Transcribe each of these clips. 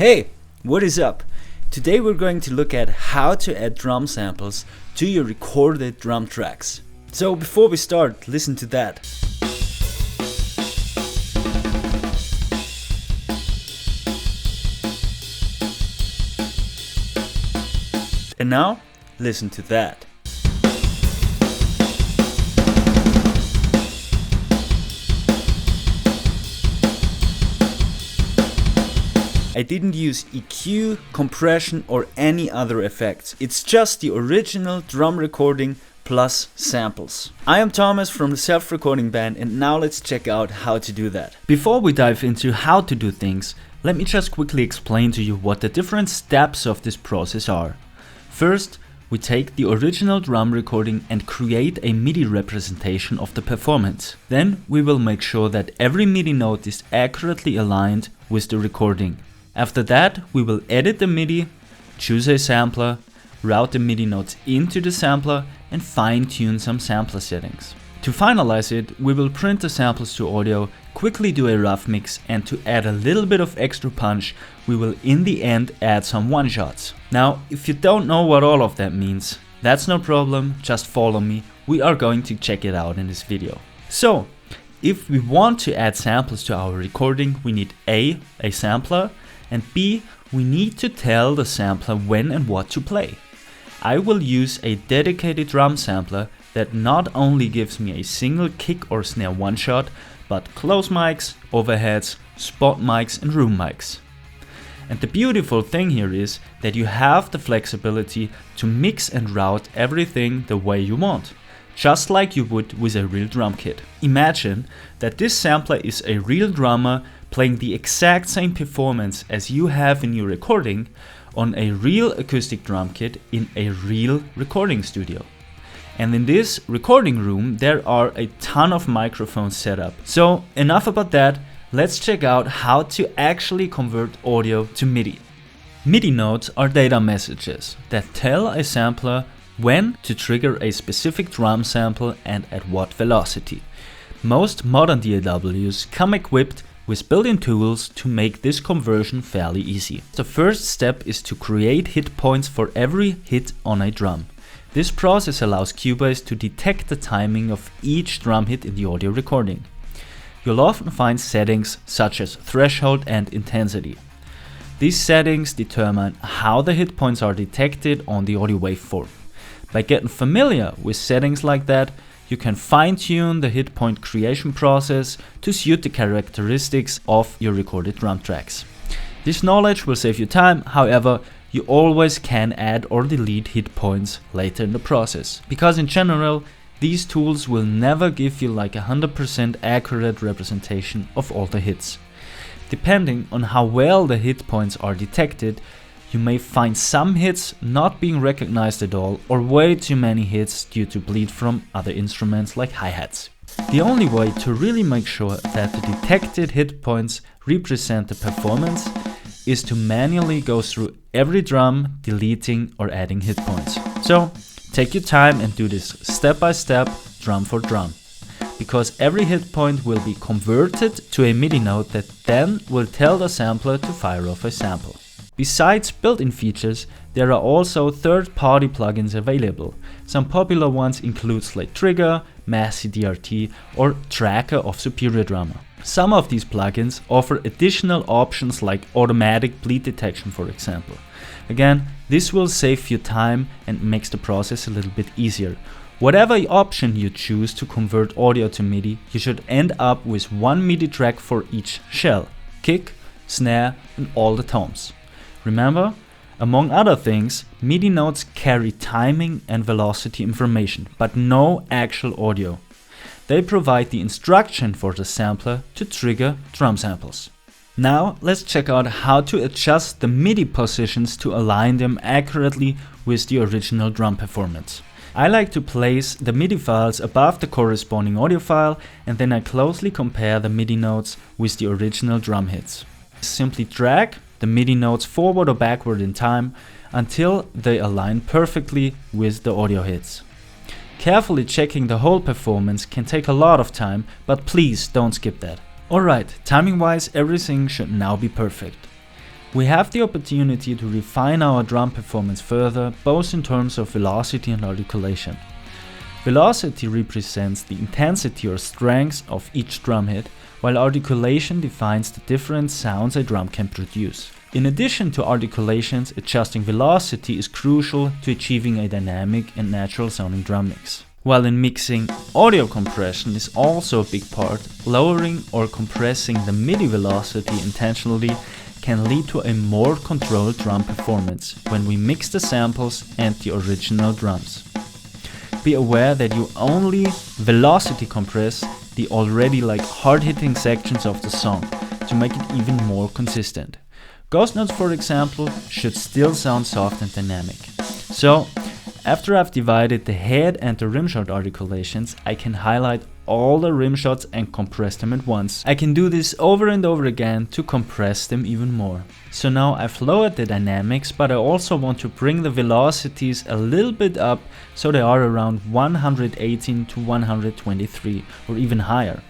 Hey, what is up? Today we're going to look at how to add drum samples to your recorded drum tracks. So before we start, listen to that. And now, listen to that. I didn't use EQ, compression or any other effects. It's just the original drum recording plus samples. I am Thomas from the self-recording band, and now let's check out how to do that. Before we dive into how to do things, let me just quickly explain to you what the different steps of this process are. First, we take the original drum recording and create a MIDI representation of the performance. Then we will make sure that every MIDI note is accurately aligned with the recording. After that, we will edit the MIDI, choose a sampler, route the MIDI notes into the sampler and fine-tune some sampler settings. To finalize it, we will print the samples to audio, quickly do a rough mix, and to add a little bit of extra punch, we will in the end add some one-shots. Now, if you don't know what all of that means, that's no problem, just follow me, we are going to check it out in this video. So, if we want to add samples to our recording, we need A sampler, and B, we need to tell the sampler when and what to play. I will use a dedicated drum sampler that not only gives me a single kick or snare one shot, but close mics, overheads, spot mics and room mics. And the beautiful thing here is that you have the flexibility to mix and route everything the way you want, just like you would with a real drum kit. Imagine that this sampler is a real drummer playing the exact same performance as you have in your recording on a real acoustic drum kit in a real recording studio. And in this recording room there are a ton of microphones set up. So enough about that, let's check out how to actually convert audio to MIDI. MIDI notes are data messages that tell a sampler when to trigger a specific drum sample and at what velocity. Most modern DAWs come equipped with built-in tools to make this conversion fairly easy. The first step is to create hit points for every hit on a drum. This process allows Cubase to detect the timing of each drum hit in the audio recording. You'll often find settings such as threshold and intensity. These settings determine how the hit points are detected on the audio waveform. By getting familiar with settings like that, you can fine-tune the hit point creation process to suit the characteristics of your recorded drum tracks. This knowledge will save you time, however, you always can add or delete hit points later in the process, because in general, these tools will never give you like 100% accurate representation of all the hits. Depending on how well the hit points are detected, you may find some hits not being recognized at all or way too many hits due to bleed from other instruments like hi-hats. The only way to really make sure that the detected hit points represent the performance is to manually go through every drum, deleting or adding hit points. So take your time and do this step by step, drum for drum, because every hit point will be converted to a MIDI note that then will tell the sampler to fire off a sample. Besides built-in features, there are also third-party plugins available. Some popular ones include Slate Trigger, Massey DRT or Tracker of Superior Drummer. Some of these plugins offer additional options like automatic bleed detection, for example. Again, this will save you time and makes the process a little bit easier. Whatever option you choose to convert audio to MIDI, you should end up with one MIDI track for each shell, kick, snare and all the tones. Remember, among other things, MIDI notes carry timing and velocity information, but no actual audio. They provide the instruction for the sampler to trigger drum samples. Now let's check out how to adjust the MIDI positions to align them accurately with the original drum performance. I like to place the MIDI files above the corresponding audio file, and then I closely compare the MIDI notes with the original drum hits. Simply drag the MIDI notes forward or backward in time until they align perfectly with the audio hits. Carefully checking the whole performance can take a lot of time, but please don't skip that. Alright, timing wise everything should now be perfect. We have the opportunity to refine our drum performance further, both in terms of velocity and articulation. Velocity represents the intensity or strength of each drum hit, while articulation defines the different sounds a drum can produce. In addition to articulations, adjusting velocity is crucial to achieving a dynamic and natural sounding drum mix. While in mixing, audio compression is also a big part. Lowering or compressing the MIDI velocity intentionally can lead to a more controlled drum performance when we mix the samples and the original drums. Be aware that you only velocity compress the already hard-hitting sections of the song to make it even more consistent. Ghost notes, for example, should still sound soft and dynamic. So, after I've divided the head and the rimshot articulations, I can highlight all the rimshots and compress them at once. I can do this over and over again to compress them even more. So now I've lowered the dynamics, but I also want to bring the velocities a little bit up so they are around 118 to 123 or even higher.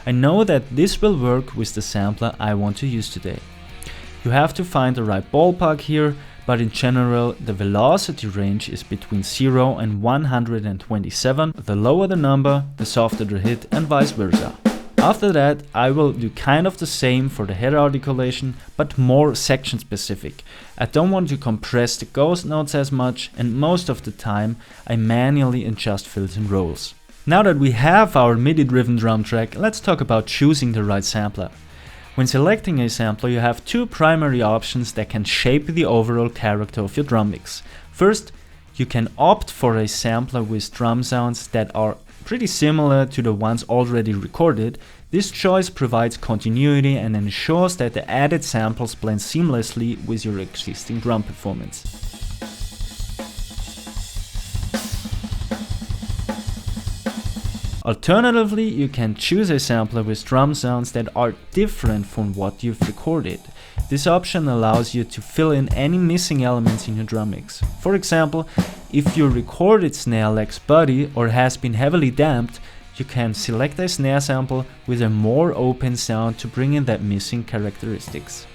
I know that this will work with the sampler I want to use today. You have to find the right ballpark here, but in general the velocity range is between 0 and 127. The lower the number, the softer the hit, and vice versa. After that, I will do kind of the same for the head articulation, but more section specific. I don't want to compress the ghost notes as much, and most of the time I manually adjust fills and rolls. Now that we have our MIDI driven drum track, let's talk about choosing the right sampler. When selecting a sampler, you have two primary options that can shape the overall character of your drum mix. First, you can opt for a sampler with drum sounds that are pretty similar to the ones already recorded. This choice provides continuity and ensures that the added samples blend seamlessly with your existing drum performance. Alternatively, you can choose a sampler with drum sounds that are different from what you've recorded. This option allows you to fill in any missing elements in your drum mix. For example, if your recorded snare lacks body or has been heavily damped, you can select a snare sample with a more open sound to bring in that missing characteristics.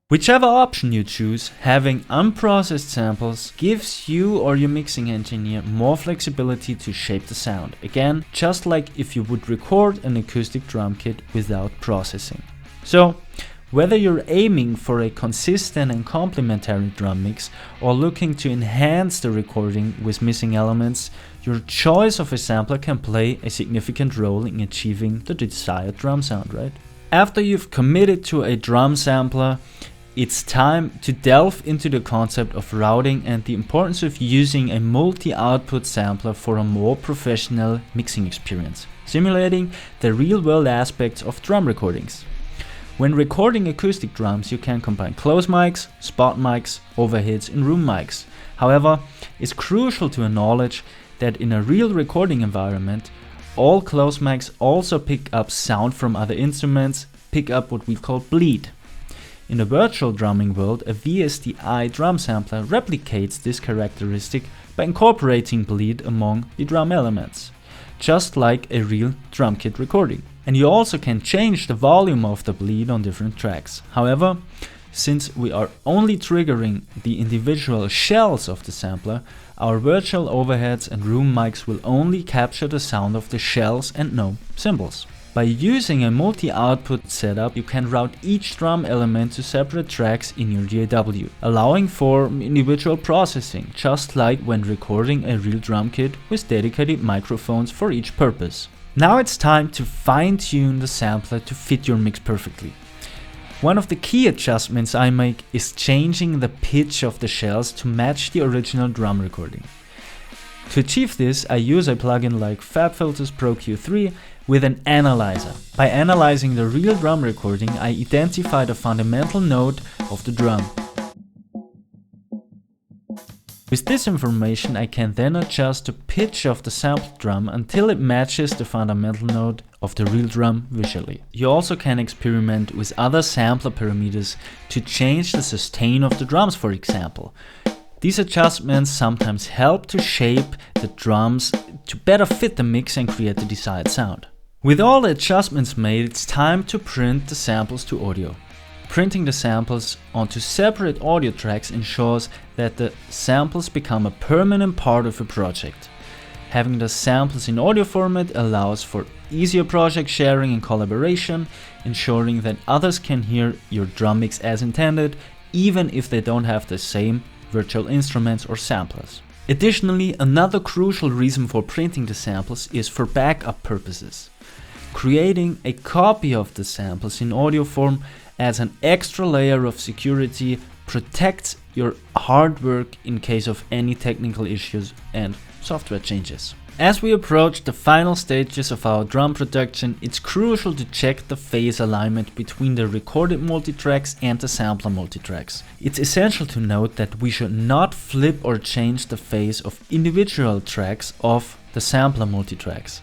Whichever option you choose, having unprocessed samples gives you or your mixing engineer more flexibility to shape the sound. Again, just like if you would record an acoustic drum kit without processing. So, whether you're aiming for a consistent and complementary drum mix or looking to enhance the recording with missing elements, your choice of a sampler can play a significant role in achieving the desired drum sound, right? After you've committed to a drum sampler, it's time to delve into the concept of routing and the importance of using a multi-output sampler for a more professional mixing experience, simulating the real-world aspects of drum recordings. When recording acoustic drums, you can combine close mics, spot mics, overheads, and room mics. However, it's crucial to acknowledge that in a real recording environment, all close mics also pick up sound from other instruments, pick up what we call bleed. In the virtual drumming world, a VSDI drum sampler replicates this characteristic by incorporating bleed among the drum elements, just like a real drum kit recording. And you also can change the volume of the bleed on different tracks. However, since we are only triggering the individual shells of the sampler, our virtual overheads and room mics will only capture the sound of the shells and no cymbals. By using a multi-output setup, you can route each drum element to separate tracks in your DAW, allowing for individual processing, just like when recording a real drum kit with dedicated microphones for each purpose. Now it's time to fine-tune the sampler to fit your mix perfectly. One of the key adjustments I make is changing the pitch of the shells to match the original drum recording. To achieve this, I use a plugin like FabFilter's Pro Q3 with an analyzer. By analyzing the real drum recording, I identify the fundamental note of the drum. With this information, I can then adjust the pitch of the sampled drum until it matches the fundamental note of the real drum visually. You also can experiment with other sampler parameters to change the sustain of the drums, for example. These adjustments sometimes help to shape the drums to better fit the mix and create the desired sound. With all the adjustments made, it's time to print the samples to audio. Printing the samples onto separate audio tracks ensures that the samples become a permanent part of a project. Having the samples in audio format allows for easier project sharing and collaboration, ensuring that others can hear your drum mix as intended, even if they don't have the same virtual instruments or samplers. Additionally, another crucial reason for printing the samples is for backup purposes. Creating a copy of the samples in audio form adds an extra layer of security, protects your hard work in case of any technical issues and software changes. As we approach the final stages of our drum production, it's crucial to check the phase alignment between the recorded multitracks and the sampler multitracks. It's essential to note that we should not flip or change the phase of individual tracks of the sampler multitracks.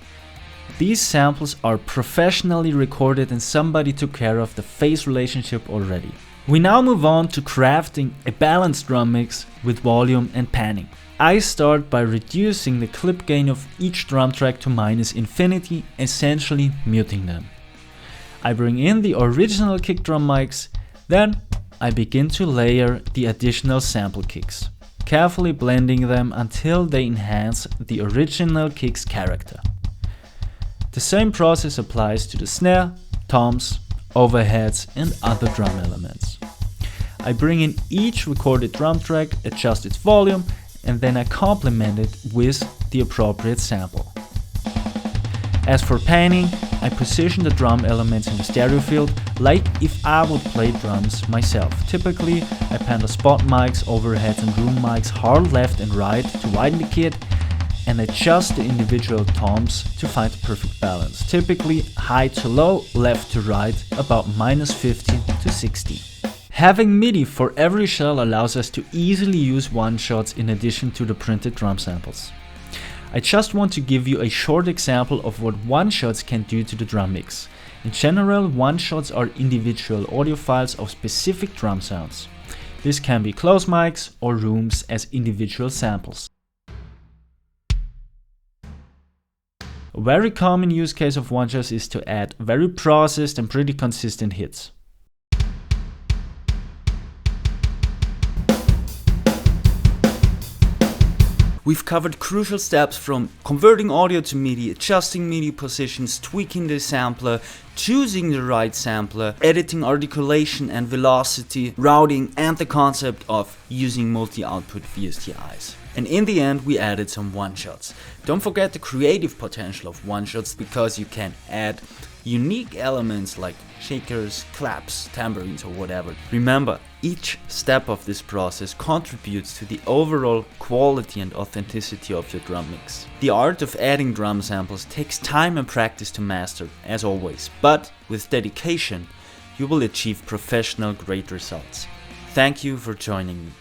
These samples are professionally recorded and somebody took care of the phase relationship already. We now move on to crafting a balanced drum mix with volume and panning. I start by reducing the clip gain of each drum track to -infinity, essentially muting them. I bring in the original kick drum mics, then I begin to layer the additional sample kicks, carefully blending them until they enhance the original kick's character. The same process applies to the snare, toms, overheads and other drum elements. I bring in each recorded drum track, adjust its volume, and then I complement it with the appropriate sample. As for panning, I position the drum elements in the stereo field like if I would play drums myself. Typically, I pan the spot mics, overheads and room mics hard left and right to widen the kit, and adjust the individual toms to find the perfect balance. Typically high to low, left to right, about -50 to 60. Having MIDI for every shell allows us to easily use one-shots in addition to the printed drum samples. I just want to give you a short example of what one-shots can do to the drum mix. In general, one-shots are individual audio files of specific drum sounds. This can be close mics or rooms as individual samples. A very common use case of one-shots is to add very processed and pretty consistent hits. We've covered crucial steps from converting audio to MIDI, adjusting MIDI positions, tweaking the sampler, choosing the right sampler, editing articulation and velocity, routing, and the concept of using multi-output VSTIs. And in the end, we added some one-shots. Don't forget the creative potential of one-shots because you can add unique elements like shakers, claps, tambourines or whatever. Remember, each step of this process contributes to the overall quality and authenticity of your drum mix. The art of adding drum samples takes time and practice to master, as always, but with dedication, you will achieve professional great results. Thank you for joining me.